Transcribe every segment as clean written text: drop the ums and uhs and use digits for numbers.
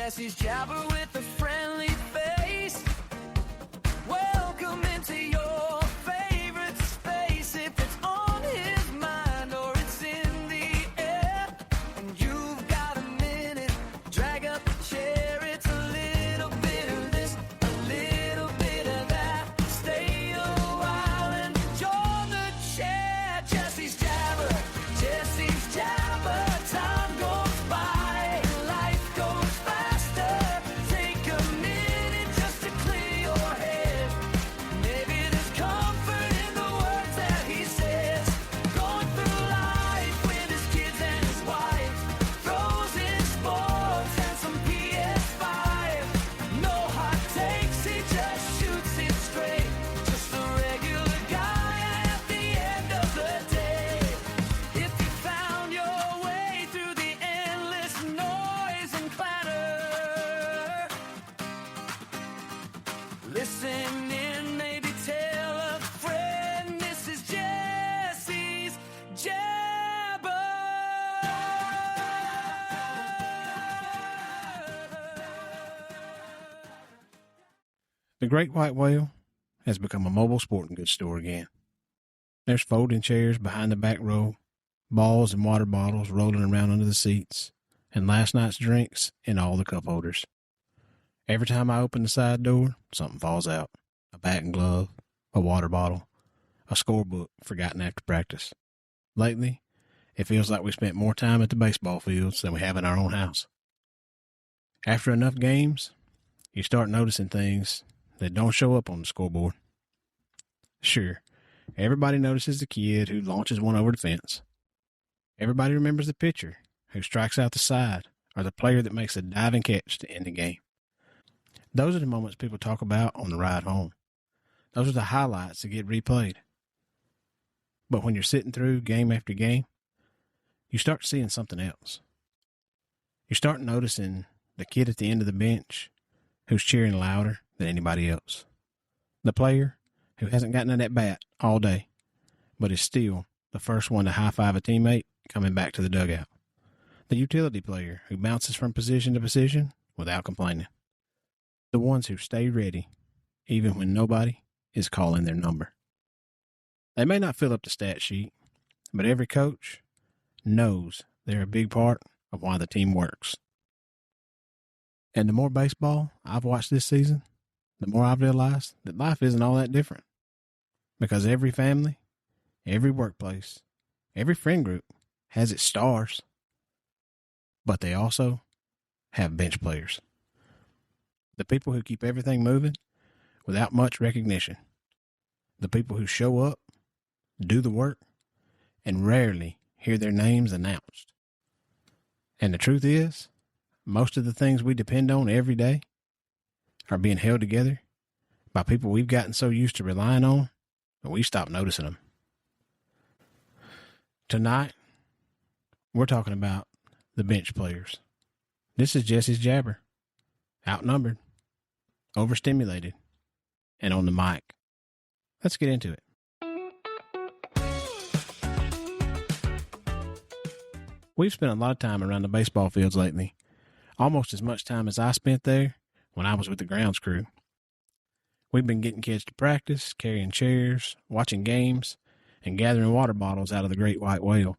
Jesse's Jabber with a friendly face. Welcome into your favorite space. If it's on his mind or it's in the air, and you've got a minute, drag up a chair. It's a little bit of this, a little bit of that. Stay a while and enjoy the chat. Jesse's Jabber, Jesse's Jabber. Time goes by, life goes faster. Take a minute just to clear your head. Maybe there's comfort in the words that he says. Going through life with his kids and his wife. Throws in sports and some PS5. No hot takes, he just shoots it straight. Just a regular guy at the end of the day. If you found your way through the endless noise and clatter, listen in, maybe tell a friend. This is Jesse's Jabber. The Great White Whale has become a mobile sporting goods store again. There's folding chairs behind the back row, balls and water bottles rolling around under the seats, and last night's drinks in all the cup holders. Every time I open the side door, something falls out. A batting glove, a water bottle, a scorebook forgotten after practice. Lately, it feels like we spent more time at the baseball fields than we have in our own house. After enough games, you start noticing things that don't show up on the scoreboard. Sure, everybody notices the kid who launches one over the fence. Everybody remembers the pitcher who strikes out the side or the player that makes a diving catch to end the game. Those are the moments people talk about on the ride home. Those are the highlights that get replayed. But when you're sitting through game after game, you start seeing something else. You start noticing the kid at the end of the bench who's cheering louder than anybody else. The player who hasn't gotten an at-bat all day, but is still the first one to high-five a teammate coming back to the dugout. The utility player who bounces from position to position without complaining. The ones who stay ready, even when nobody is calling their number. They may not fill up the stat sheet, but every coach knows they're a big part of why the team works. And the more baseball I've watched this season, the more I've realized that life isn't all that different. Because every family, every workplace, every friend group has its stars, but they also have bench players. The people who keep everything moving without much recognition. The people who show up, do the work, and rarely hear their names announced. And the truth is, most of the things we depend on every day are being held together by people we've gotten so used to relying on that we stop noticing them. Tonight, we're talking about the bench players. This is Jesse's Jabber. Outnumbered, overstimulated, and on the mic. Let's get into it. We've spent a lot of time around the baseball fields lately, almost as much time as I spent there when I was with the grounds crew. We've been getting kids to practice, carrying chairs, watching games, and gathering water bottles out of the Great White Whale.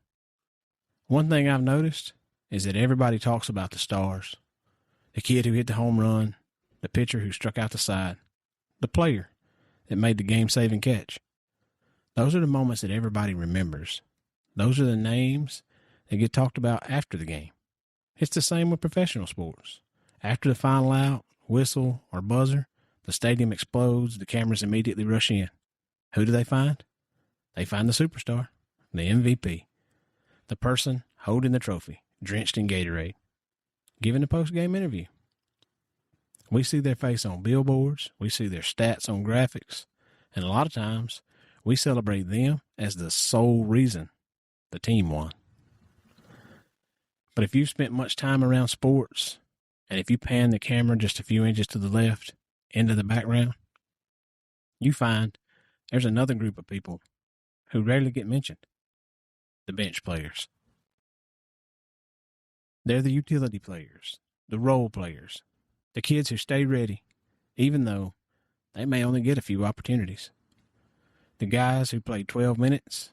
One thing I've noticed is that everybody talks about the stars. The kid who hit the home run, the pitcher who struck out the side, the player that made the game-saving catch. Those are the moments that everybody remembers. Those are the names that get talked about after the game. It's the same with professional sports. After the final out, whistle, or buzzer, the stadium explodes, the cameras immediately rush in. Who do they find? They find the superstar, the MVP, the person holding the trophy, drenched in Gatorade, giving a post-game interview. We see their face on billboards, we see their stats on graphics, and a lot of times we celebrate them as the sole reason the team won. But if you've spent much time around sports, and if you pan the camera just a few inches to the left, into the background, you find there's another group of people who rarely get mentioned, the bench players. They're the utility players, the role players, the kids who stay ready, even though they may only get a few opportunities. The guys who played 12 minutes,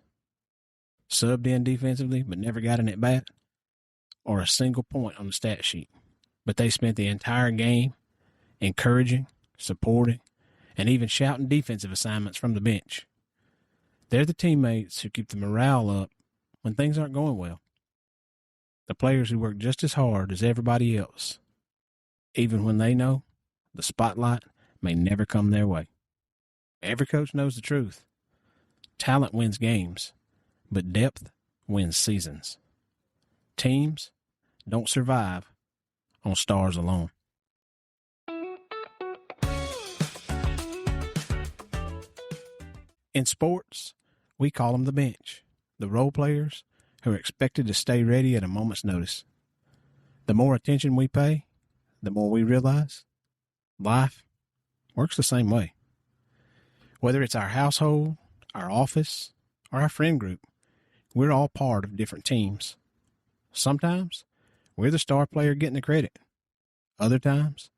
subbed in defensively but never got an at-bat, or a single point on the stat sheet. But they spent the entire game encouraging, supporting, and even shouting defensive assignments from the bench. They're the teammates who keep the morale up when things aren't going well. The players who work just as hard as everybody else, even when they know the spotlight may never come their way. Every coach knows the truth. Talent wins games, but depth wins seasons. Teams don't survive on stars alone. In sports, we call them the bench, the role players who are expected to stay ready at a moment's notice. The more attention we pay, the more we realize life works the same way. Whether it's our household, our office, or our friend group, we're all part of different teams. Sometimes we're the star player getting the credit. Other times,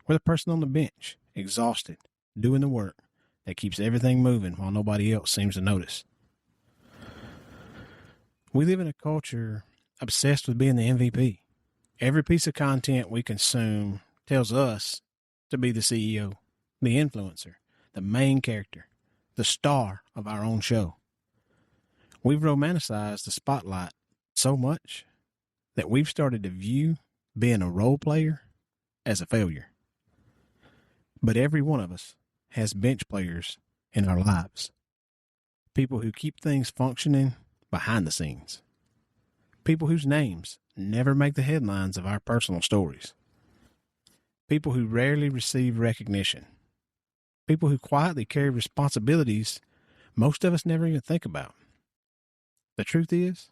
we're the person on the bench, exhausted, doing the work that keeps everything moving while nobody else seems to notice. We live in a culture obsessed with being the MVP. Every piece of content we consume tells us to be the CEO, the influencer, the main character, the star of our own show. We've romanticized the spotlight so much that we've started to view being a role player as a failure. But every one of us has bench players in our lives. People who keep things functioning behind the scenes. People whose names never make the headlines of our personal stories. People who rarely receive recognition. People who quietly carry responsibilities most of us never even think about. The truth is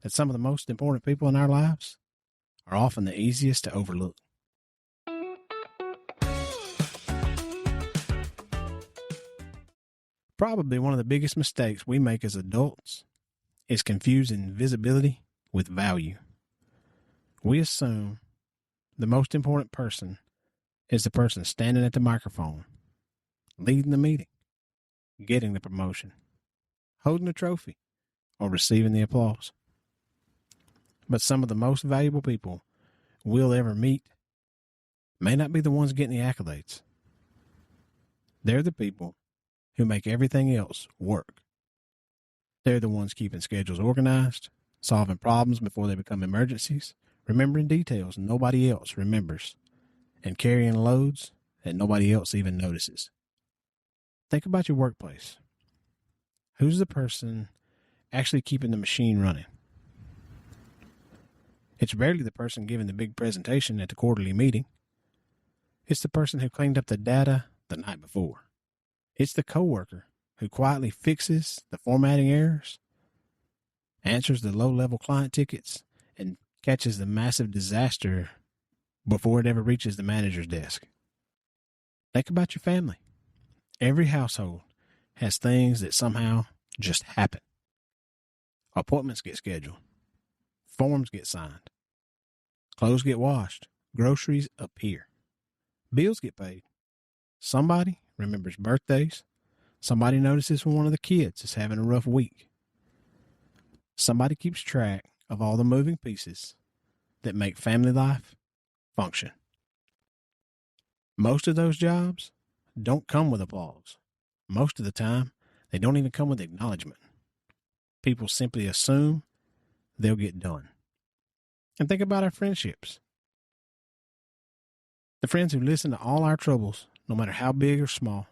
that some of the most important people in our lives are often the easiest to overlook. Probably one of the biggest mistakes we make as adults is confusing visibility with value. We assume the most important person is the person standing at the microphone, leading the meeting, getting the promotion, holding the trophy, or receiving the applause. But some of the most valuable people we'll ever meet may not be the ones getting the accolades. They're the people who make everything else work. They're the ones keeping schedules organized, solving problems before they become emergencies, remembering details nobody else remembers, and carrying loads that nobody else even notices. Think about your workplace. Who's the person actually keeping the machine running? It's rarely the person giving the big presentation at the quarterly meeting. It's the person who cleaned up the data the night before. It's the coworker who quietly fixes the formatting errors, answers the low-level client tickets, and catches the massive disaster before it ever reaches the manager's desk. Think about your family. Every household has things that somehow just happen. Appointments get scheduled. Forms get signed. Clothes get washed. Groceries appear. Bills get paid. Somebody remembers birthdays. Somebody notices when one of the kids is having a rough week. Somebody keeps track of all the moving pieces that make family life function. Most of those jobs don't come with applause. Most of the time, they don't even come with acknowledgement. People simply assume they'll get done. And think about our friendships. The friends who listen to all our troubles, no matter how big or small,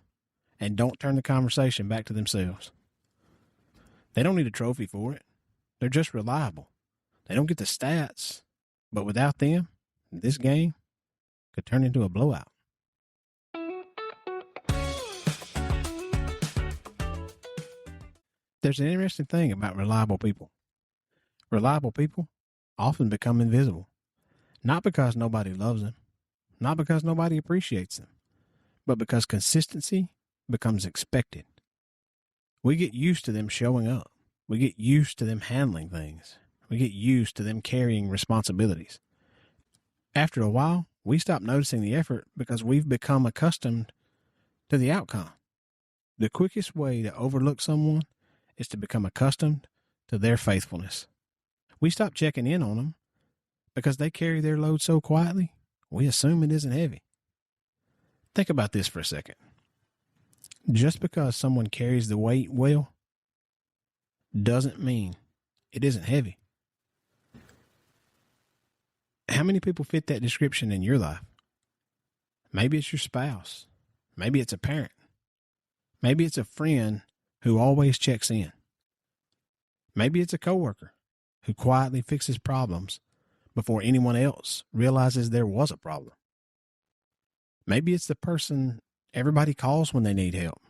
and don't turn the conversation back to themselves. They don't need a trophy for it. They're just reliable. They don't get the stats, but without them, this game could turn into a blowout. There's an interesting thing about reliable people. Reliable people often become invisible, not because nobody loves them, not because nobody appreciates them, but because consistency becomes expected. We get used to them showing up. We get used to them handling things. We get used to them carrying responsibilities. After a while, we stop noticing the effort because we've become accustomed to the outcome. The quickest way to overlook someone is to become accustomed to their faithfulness. We stop checking in on them because they carry their load so quietly, we assume it isn't heavy. Think about this for a second. Just because someone carries the weight well doesn't mean it isn't heavy. How many people fit that description in your life? Maybe it's your spouse. Maybe it's a parent. Maybe it's a friend who always checks in. Maybe it's a coworker who quietly fixes problems before anyone else realizes there was a problem. Maybe it's the person everybody calls when they need help.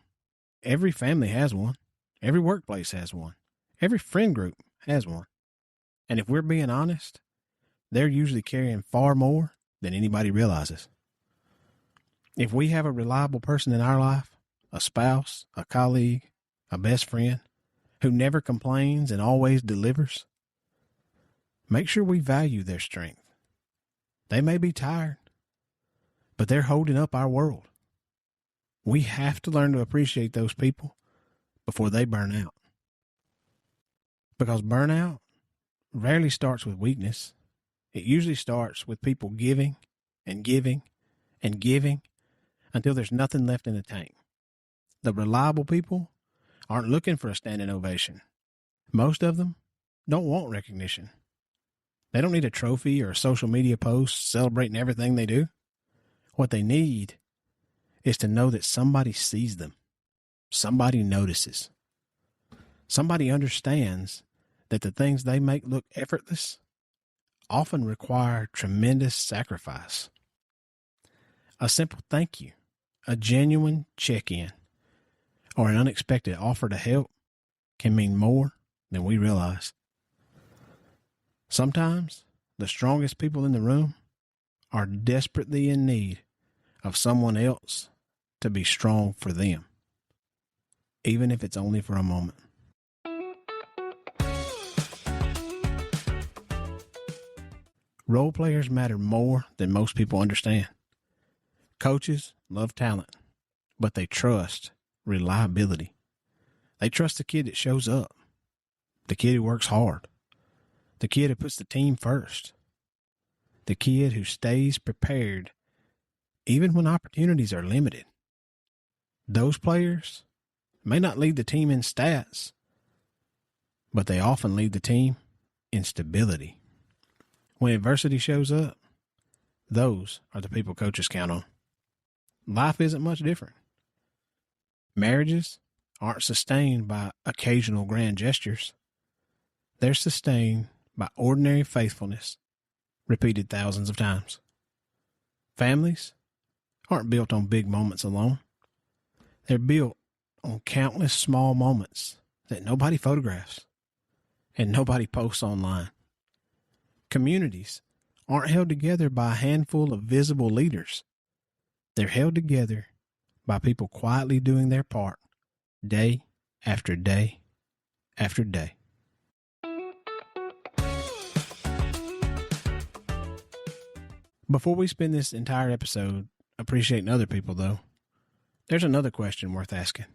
Every family has one. Every workplace has one. Every friend group has one. And if we're being honest, they're usually carrying far more than anybody realizes. If we have a reliable person in our life, a spouse, a colleague, a best friend, who never complains and always delivers, make sure we value their strength. They may be tired, but they're holding up our world. We have to learn to appreciate those people before they burn out. Because burnout rarely starts with weakness. It usually starts with people giving and giving and giving until there's nothing left in the tank. The reliable people aren't looking for a standing ovation. Most of them don't want recognition. They don't need a trophy or a social media post celebrating everything they do. What they need is to know that somebody sees them. Somebody notices. Somebody understands that the things they make look effortless often require tremendous sacrifice. A simple thank you, a genuine check-in, or an unexpected offer to help can mean more than we realize. Sometimes the strongest people in the room are desperately in need of someone else to be strong for them, even if it's only for a moment. Role players matter more than most people understand. Coaches love talent, but they trust reliability. They trust the kid that shows up, the kid who works hard, the kid who puts the team first, the kid who stays prepared even when opportunities are limited. Those players may not lead the team in stats, but they often lead the team in stability. When adversity shows up, those are the people coaches count on. Life isn't much different. Marriages aren't sustained by occasional grand gestures. They're sustained by ordinary faithfulness repeated thousands of times. Families aren't built on big moments alone. They're built on countless small moments that nobody photographs and nobody posts online. Communities aren't held together by a handful of visible leaders. They're held together by people quietly doing their part day after day after day. Before we spend this entire episode appreciating other people, though, there's another question worth asking.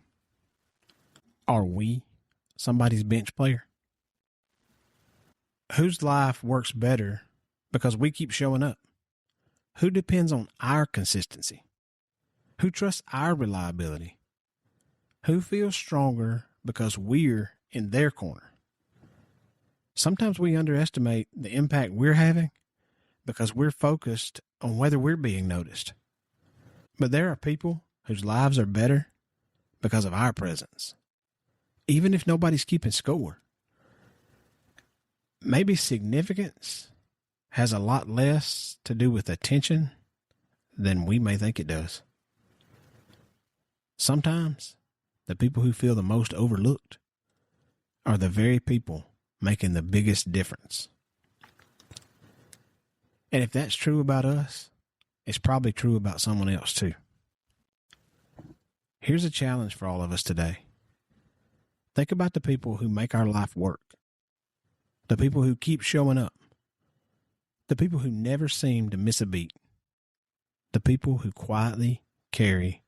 Are we somebody's bench player? Whose life works better because we keep showing up? Who depends on our consistency? Who trusts our reliability? Who feels stronger because we're in their corner? Sometimes we underestimate the impact we're having because we're focused on whether we're being noticed. But there are people whose lives are better because of our presence, even if nobody's keeping score. Maybe significance has a lot less to do with attention than we may think it does. Sometimes the people who feel the most overlooked are the very people making the biggest difference. And if that's true about us, it's probably true about someone else too. Here's a challenge for all of us today. Think about the people who make our life work. The people who keep showing up. The people who never seem to miss a beat. The people who quietly carry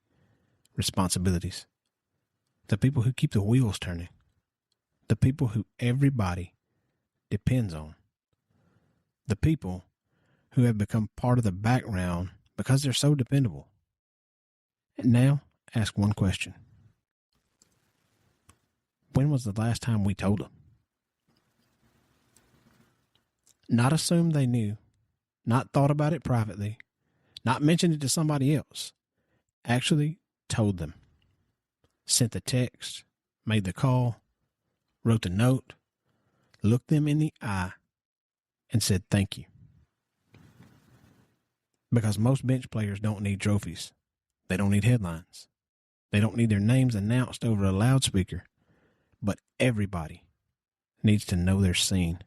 responsibilities. The people who keep the wheels turning. The people who everybody depends on. The people who have become part of the background because they're so dependable. And now, ask one question. When was the last time we told them? Not assumed they knew, not thought about it privately, not mentioned it to somebody else. Actually told them. Sent the text, made the call, wrote the note, looked them in the eye, and said thank you. Because most bench players don't need trophies. They don't need headlines. They don't need their names announced over a loudspeaker. But everybody needs to know they're seen.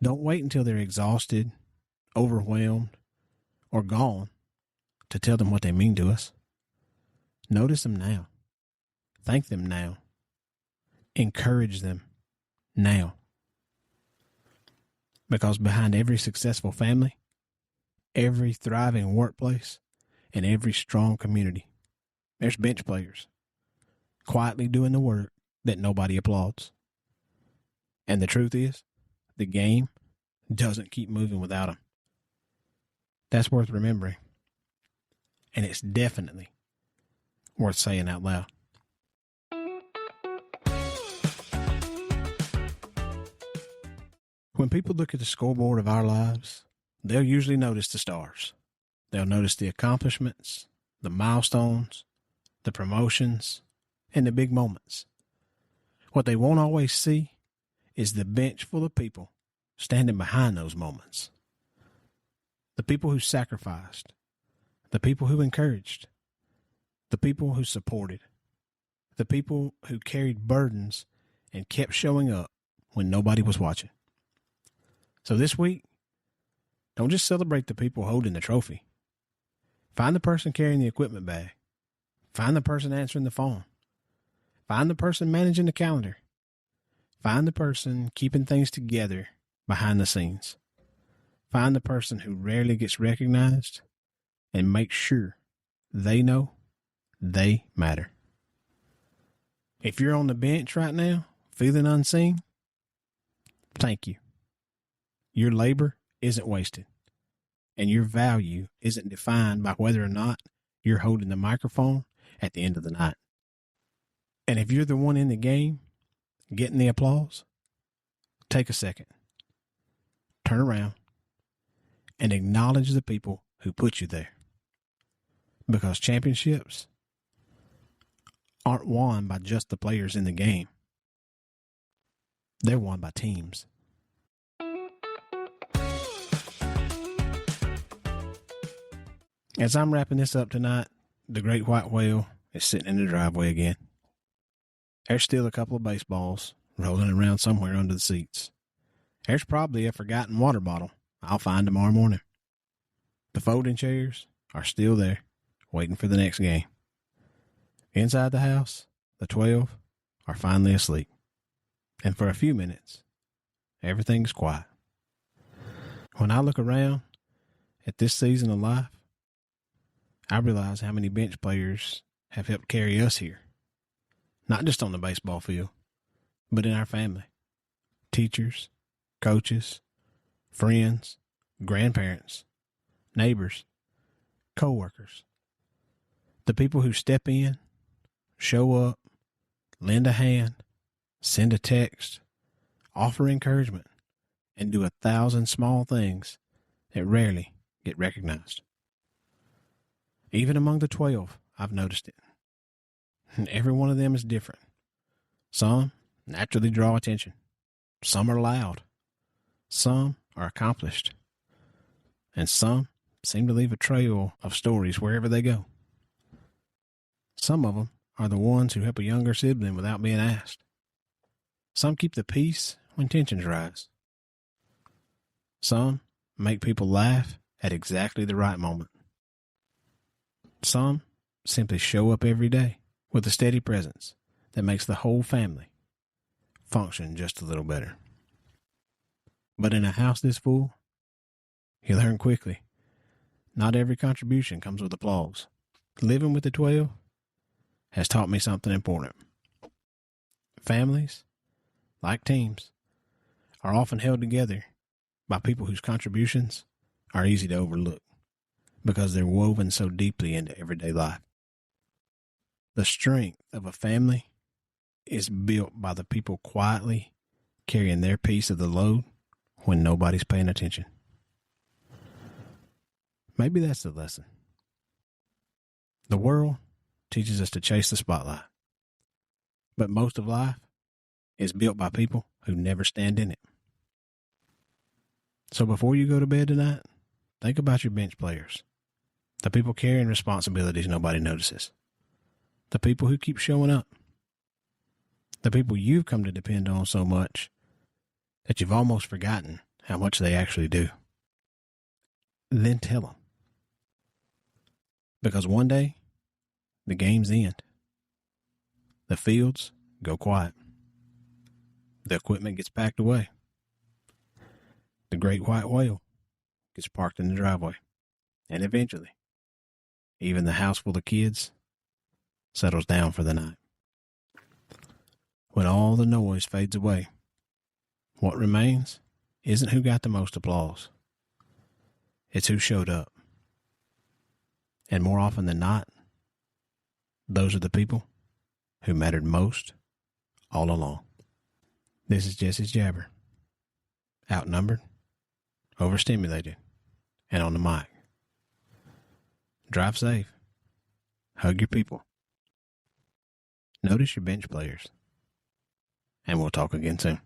Don't wait until they're exhausted, overwhelmed, or gone to tell them what they mean to us. Notice them now. Thank them now. Encourage them now. Because behind every successful family, every thriving workplace, and every strong community, there's bench players quietly doing the work that nobody applauds. And the truth is, the game doesn't keep moving without them. That's worth remembering. And it's definitely worth saying out loud. When people look at the scoreboard of our lives, they'll usually notice the stars. They'll notice the accomplishments, the milestones, the promotions, and the big moments. What they won't always see is the bench full of people standing behind those moments. The people who sacrificed, the people who encouraged, the people who supported, the people who carried burdens and kept showing up when nobody was watching. So this week, don't just celebrate the people holding the trophy. Find the person carrying the equipment bag. Find the person answering the phone. Find the person managing the calendar. Find the person keeping things together behind the scenes. Find the person who rarely gets recognized and make sure they know they matter. If you're on the bench right now, feeling unseen, thank you. Your labor isn't wasted, and your value isn't defined by whether or not you're holding the microphone at the end of the night. And if you're the one in the game getting the applause, take a second, turn around, and acknowledge the people who put you there. Because championships aren't won by just the players in the game. They're won by teams. As I'm wrapping this up tonight, the great white whale is sitting in the driveway again. There's still a couple of baseballs rolling around somewhere under the seats. There's probably a forgotten water bottle I'll find tomorrow morning. The folding chairs are still there, waiting for the next game. Inside the house, the 12 are finally asleep. And for a few minutes, everything's quiet. When I look around at this season of life, I realize how many bench players have helped carry us here. Not just on the baseball field, but in our family. Teachers, coaches, friends, grandparents, neighbors, co-workers. The people who step in, show up, lend a hand, send a text, offer encouragement, and do 1,000 small things that rarely get recognized. Even among the 12, I've noticed it. And every one of them is different. Some naturally draw attention. Some are loud. Some are accomplished. And some seem to leave a trail of stories wherever they go. Some of them are the ones who help a younger sibling without being asked. Some keep the peace when tensions rise. Some make people laugh at exactly the right moment. Some simply show up every day with a steady presence that makes the whole family function just a little better. But in a house this full, You learn quickly. Not every contribution comes with applause. Living with the 12 has taught me something important. Families, like teams, are often held together by people whose contributions are easy to overlook because they're woven so deeply into everyday life. The strength of a family is built by the people quietly carrying their piece of the load when nobody's paying attention. Maybe that's the lesson. The world teaches us to chase the spotlight, but most of life is built by people who never stand in it. So before you go to bed tonight, think about your bench players, the people carrying responsibilities nobody notices, the people who keep showing up, the people you've come to depend on so much that you've almost forgotten how much they actually do. Then tell them. Because one day, the games end. The fields go quiet. The equipment gets packed away. The great white whale gets parked in the driveway. And eventually, even the house full of kids settles down for the night. When all the noise fades away, what remains isn't who got the most applause. It's who showed up. And more often than not, those are the people who mattered most all along. This is Jesse's Jabber. Outnumbered, overstimulated, and on the mic. Drive safe. Hug your people. Notice your bench players. And we'll talk again soon.